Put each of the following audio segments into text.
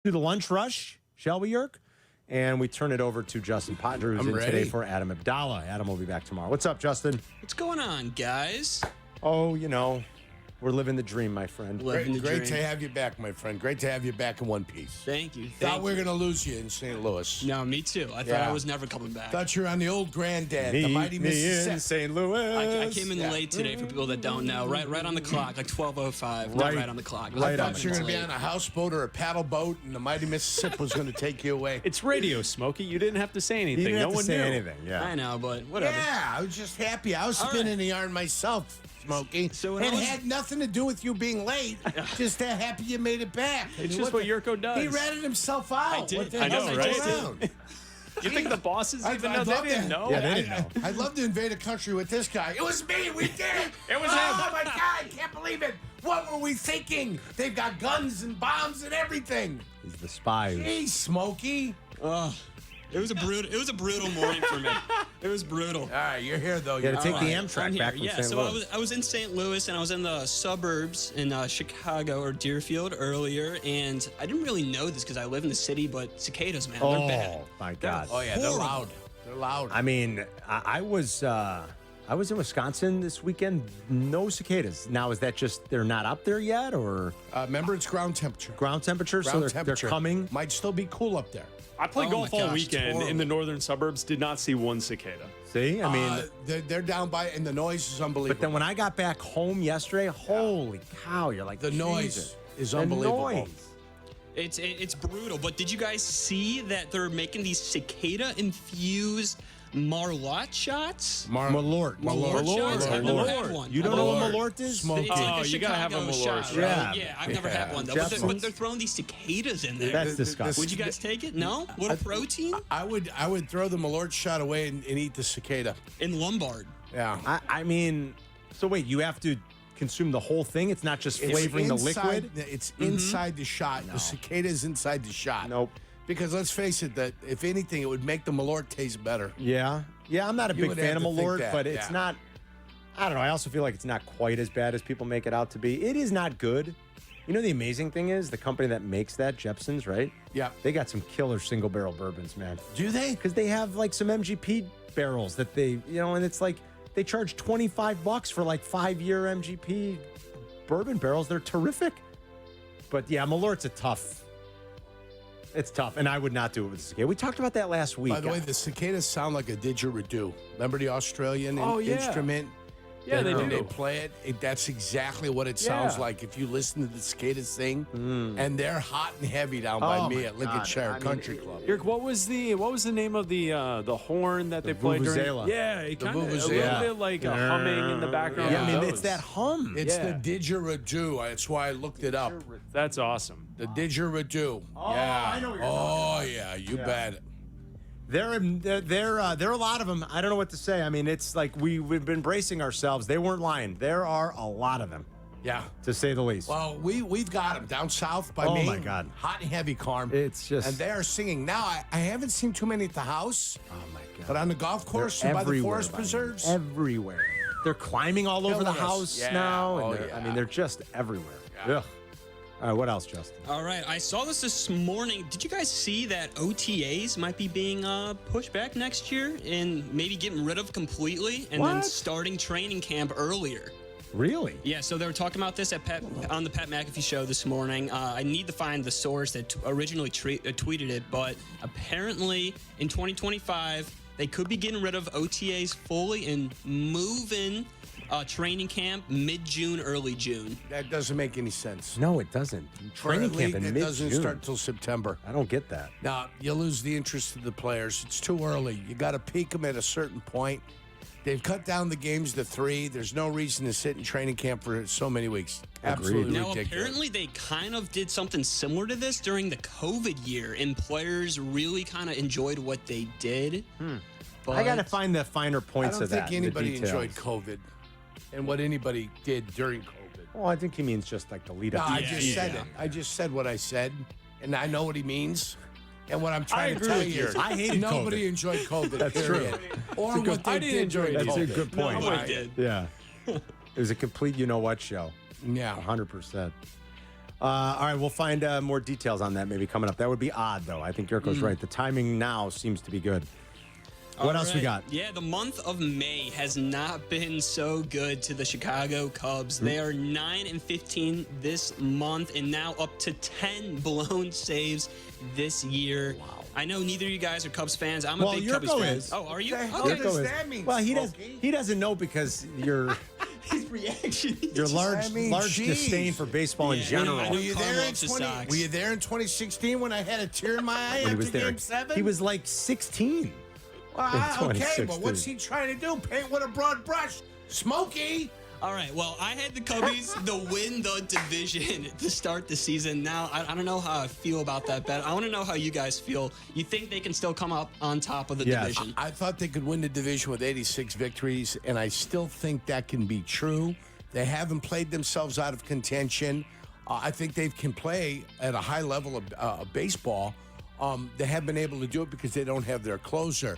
Do the lunch rush, shall we, Yerk? And we turn it over to Justin Potger, who's in today for Adam Abdallah. Adam will be back tomorrow. What's up, Justin? What's going on, guys? Oh, you know, we're living the dream, my friend. Great to have you back, my friend. Great to have you back in one piece. Thank you. Thought we were going to lose you in St. Louis. No, me too. I thought I was never coming back. Thought you were on the old granddad, the mighty Mississippi. in St. Louis. I came in late today for people that don't know. Right on the clock, like 12:05. Right on the clock. I thought you were going to be on a houseboat or a paddle boat, and the mighty Mississippi was going to take you away. It's radio, Smokey. You didn't have to say anything. You didn't have no to one say knew anything. Yeah, I know, but whatever. Yeah, I was just happy. I was spinning the yarn myself, Smokey. So it had nothing to do with you being late. Just happy you made it back. It's just what Yurko does. He ratted himself out. I did. What the I know, hell's right? going on? You think the bosses even know? They didn't know. Yeah, they didn't know. I'd love to invade a country with this guy. It was me. We did it. It was him. Oh, my God. I can't believe it. What were we thinking? They've got guns and bombs and everything. He's the spy. Hey, Smokey. It was a brutal morning for me. It was brutal. All right, you're here, though. You got to take the I'm Amtrak here. back from Yeah, St. so Louis. I was in St. Louis, and I was in the suburbs in Chicago or Deerfield earlier, and I didn't really know this because I live in the city, but cicadas, man, they're bad. Oh, my God. Oh, yeah, they're loud. They're loud. I mean, I was in Wisconsin this weekend. No cicadas. Now, is that just they're not up there yet, or Remember, it's ground temperature. ground temperature? So they're coming. Might still be cool up there. I played Oh golf my all gosh, weekend it's in the northern suburbs. Did not see one cicada. See, I mean, They're down by, and the noise is unbelievable. but then when I got back home yesterday, holy cow! You're like the noise Jesus. is The unbelievable. noise. It's brutal. But did you guys see that they're making these cicada-infused Marlot shots? Malort. Malort shots? I've never had one. You don't know what Malort is? Smoke. It's like Oh, a you gotta have a Chicago Malort shot, shot. right? Yeah. Yeah, I've never had one though. But Jepson's. they're throwing these cicadas in there. That's disgusting. Would you guys take it? No? What a protein? I would throw the Malort shot away and eat the cicada. In Lombard. Yeah. I mean, so wait, you have to consume the whole thing? It's not just flavoring the liquid? It's inside the shot. The cicada is inside the shot. Nope. Because let's face it, that if anything, it would make the Malort taste better. Yeah. Yeah, I'm not a You big would fan have of to think Malort, that, but it's yeah. not, I don't know. I also feel like it's not quite as bad as people make it out to be. It is not good. You know, the amazing thing is the company that makes that, Jepson's, right? Yeah. They got some killer single barrel bourbons, man. Do they? Because they have like some MGP barrels that they, and it's like they charge $25 for like 5-year MGP bourbon barrels. They're terrific. But yeah, Malort's it's tough, and I would not do it with the cicada. We talked about that last week. By the way, the cicadas sound like a didgeridoo. Remember the Australian instrument? Yeah, they do. They play it. That's exactly what it sounds like if you listen to the cicadas sing. And they're hot and heavy down by me at Lincolnshire Country Club. Eric, what was the name of the horn that they played during? vuvuzela. Yeah, it kind of a vuvuzela. little bit like a humming in the background. Yeah, I mean, of it's those. that hum. It's Yeah. the didgeridoo. That's why I looked it up. That's awesome. The didgeridoo. Yeah. I know what you're talking about. You bet. There are a lot of them. I don't know what to say. I mean, it's like we've been bracing ourselves. They weren't lying. There are a lot of them, Yeah. to say the least. Well, we've got them down south by me. Oh, my God. Hot and heavy, Carm. It's just- And they are singing. Now, I haven't seen too many at the house. Oh, my God. But on the golf course and by the forest preserves. Everywhere. They're climbing all over the Killing us. house Yeah. now. And Oh, they're- I yeah. mean, they're just everywhere. Yeah. Ugh. All right, what else, Justin? All right, I saw this morning. Did you guys see that OTAs might be being pushed back next year and maybe getting rid of completely and then What? starting training camp earlier? Really? Yeah, so they were talking about this on the Pat McAfee show this morning. I need to find the source that originally tweeted it, but apparently in 2025, they could be getting rid of OTAs fully and moving training camp mid-June, early June. That doesn't make any sense. No, it doesn't. For a Training camp league in that mid-June. doesn't start till September. I don't get that. Now, you lose the interest of the players. It's too early. You got to peak them at a certain point. They've cut down the games to 3. There's no reason to sit in training camp for so many weeks. Absolutely Now, ridiculous. apparently, they kind of did something similar to this during the COVID year, and players really kind of enjoyed what they did. But I got to find the finer I points don't of that. think anybody the details. enjoyed COVID and what anybody did during COVID. Well, I think he means just like the lead No, up. I just said it. I just said what I said, and I know what he means. And what I'm trying to agree tell with you you. is I hated nobody COVID. enjoyed COVID. That's period. Or It's a what they did enjoy during it. That's a COVID. good point. Nobody did. Yeah. It was a complete you-know-what show. Yeah. 100%. All right, we'll find more details on that maybe coming up. That would be odd, though. I think Jurko's right. The timing now seems to be good. What else we got? Yeah, the month of May has not been so good to the Chicago Cubs. They are 9-15 this month and now up to 10 blown saves this year. Wow. I know neither of you guys are Cubs fans. I'm a big Cubs fan. Is. Oh, are you? What the hell does that mean? Well, he doesn't know because you're His reaction. your large disdain for baseball in general. I know Were you Carl there in loves his socks. Were you there in 2016 when I had a tear in my eye after Game 7? He was like 16. Okay, but what's he trying to do? Paint with a broad brush. Smokey. All right, well, I had the Cubbies to win the division to start the season. Now, I don't know how I feel about that bet. I want to know how you guys feel. You think they can still come up on top of the division? I thought they could win the division with 86 victories, and I still think that can be true. They haven't played themselves out of contention. I think they can play at a high level of baseball. They haven't been able to do it because they don't have their closer.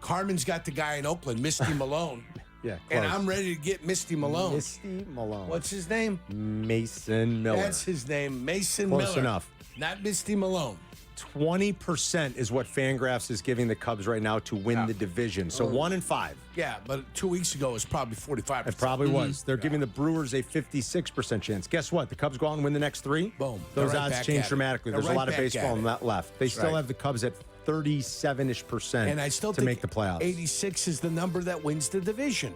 Carmen's got the guy in Oakland, Misty Malone. Yeah, and close. I'm ready to get Misty Malone. Misty Malone. What's his name? Mason Miller. That's his name, Mason Close Miller. enough. Not Misty Malone. 20% is what Fangraphs is giving the Cubs right now to win the division. So 1-5. Yeah, but 2 weeks ago it was probably 45%. It probably was. They're giving the Brewers a 56% chance. Guess what? The Cubs go out and win the next 3. Boom. Those They're right odds back change at it. dramatically. They're There's right a lot of back baseball at it. left. They That's still right. have the Cubs at 37-ish% And I still to think make the playoffs. 86 is the number that wins the division.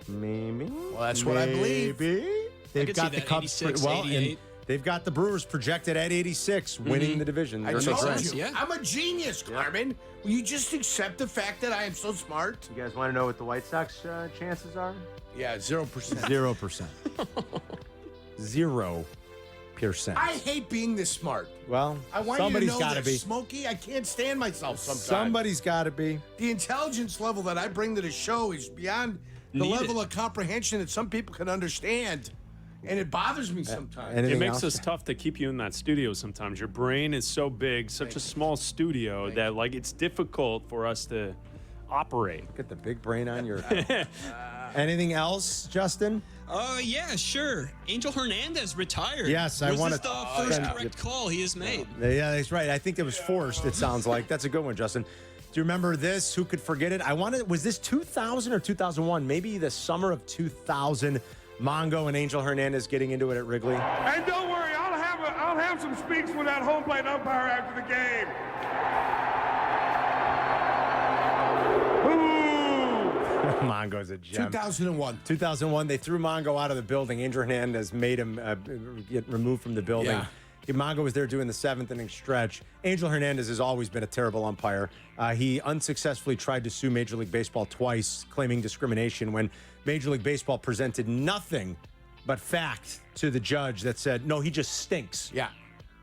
Maybe. Well, that's what I believe. Maybe. They've could got see the that, Cubs 86, and 88. they've got the Brewers projected at 86, winning the division. I They're in the told race. you. Yeah. I'm a genius, Carmen. Will you just accept the fact that I am so smart? You guys want to know what the White Sox chances are? Yeah, 0%. 0%. 0%. I hate being this smart. Well, I want you to somebody's know got to that, be. Smokey, I can't stand myself sometimes. Somebody's got to be. The intelligence level that I bring to the show is beyond the Needed. level of comprehension that some people can understand. And it bothers me sometimes. Anything It makes else? us tough to keep you in that studio sometimes. Your brain is so big, such a small studio that like it's difficult for us to operate. Get the big brain on your head. Anything else, Justin? Yeah, sure. Angel Hernandez retired. Yes, I Was wanna- this the first correct call he has made? Yeah, that's right. I think it was forced, it sounds like. That's a good one, Justin. Do you remember this? Who could forget it? Was this 2000 or 2001? Maybe the summer of 2000. Mongo and Angel Hernandez getting into it at Wrigley. And don't worry, I'll have some speaks with that home plate umpire after the game. Ooh. Mongo's a gem. 2001. 2001, they threw Mongo out of the building. Angel Hernandez made him get removed from the building. Yeah. Mongo was there doing the 7th inning stretch. Angel Hernandez has always been a terrible umpire. He unsuccessfully tried to sue Major League Baseball twice, claiming discrimination when Major League Baseball presented nothing but fact to the judge that said, no, he just stinks. Yeah.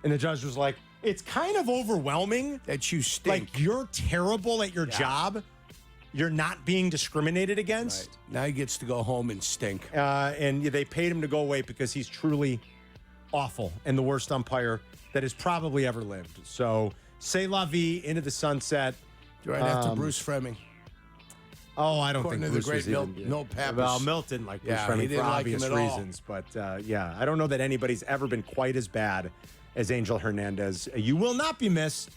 And the judge was like, it's kind of overwhelming. That you stink. Like, you're terrible at your job. You're not being discriminated against. Right. Now he gets to go home and stink. And they paid him to go away because he's truly awful and the worst umpire that has probably ever lived. So, c'est la vie, into the sunset. Right after Bruce Fleming. Oh, I don't According think to the Bruce great was Milt- even. Milt Pappas. Well, Milt didn't like Bruce Yeah, Fleming he for didn't like him obvious at all. reasons. But, yeah, I don't know that anybody's ever been quite as bad as Angel Hernandez. You will not be missed.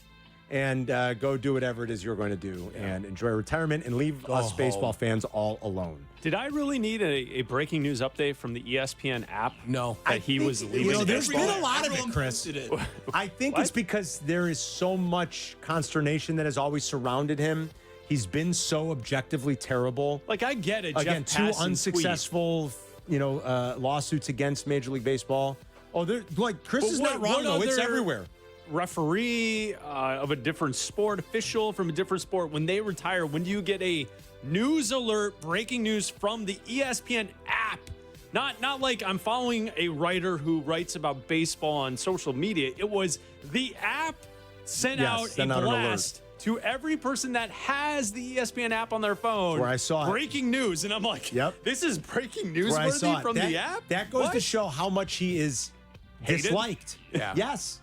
And go do whatever it is you're going to do and enjoy retirement and leave us home. baseball fans all alone. Did I really need a breaking news update from the ESPN app? No. That he was leaving. You know, there's baseball? been a lot of it, Everyone Chris. posted it. I think What? it's because there is so much consternation that has always surrounded him. He's been so objectively terrible. Like I get it. Again, Jeff 2 Passan's unsuccessful, lawsuits against Major League Baseball. Oh, they're like Chris But is what- not wrong what though. It's other- everywhere. Referee of a different sport, official from a different sport, when they retire, when do you get a news alert, breaking news from the ESPN app? Not like I'm following a writer who writes about baseball on social media. It was the app sent out sent a out an alert. blast to every person that has the ESPN app on their phone. Where I saw it. breaking news, and I'm like, Yep. this is breaking news Where I saw it. from that, the app. That goes to What? show how much he is Hated? disliked. Yeah. Yes.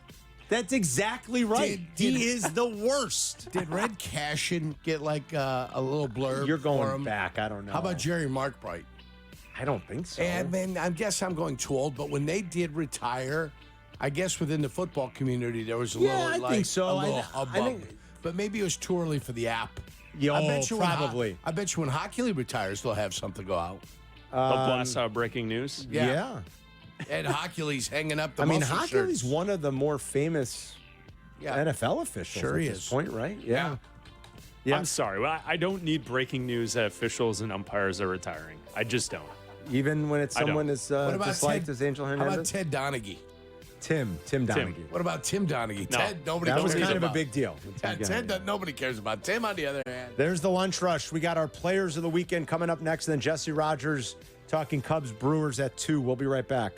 That's exactly right. Did- he is the worst. Did Red Cashin get like a little blurb? You're for going him? back. I don't know. How about Jerry Markbright? I don't think so. And then I guess I'm going too old, but when they did retire, I guess within the football community there was a little I like think so. a little I hubbub. think- But maybe it was too early for the app. Yo, I bet you probably. I bet you when Hockey League retires, they'll have something go out. They'll blast out breaking news. Yeah. And Hockey League's hanging up the I mean, muscle Hockey shirts. League's one of the more famous Yeah. NFL officials Sure at he this is. point, right? Yeah. Yeah. I'm sorry. I don't need breaking news that officials and umpires are retiring. I just don't. Even when it's I don't. someone as What about disliked Ted- as Angel How about Hernandez? Ted Donaghy? Tim Donaghy. What about Tim Donaghy? No. Ted, nobody That was cares kind of a about. big deal. Ted, nobody cares about. Tim, on the other hand. There's the lunch rush. We got our players of the weekend coming up next, and then Jesse Rogers talking Cubs Brewers at 2. We'll be right back.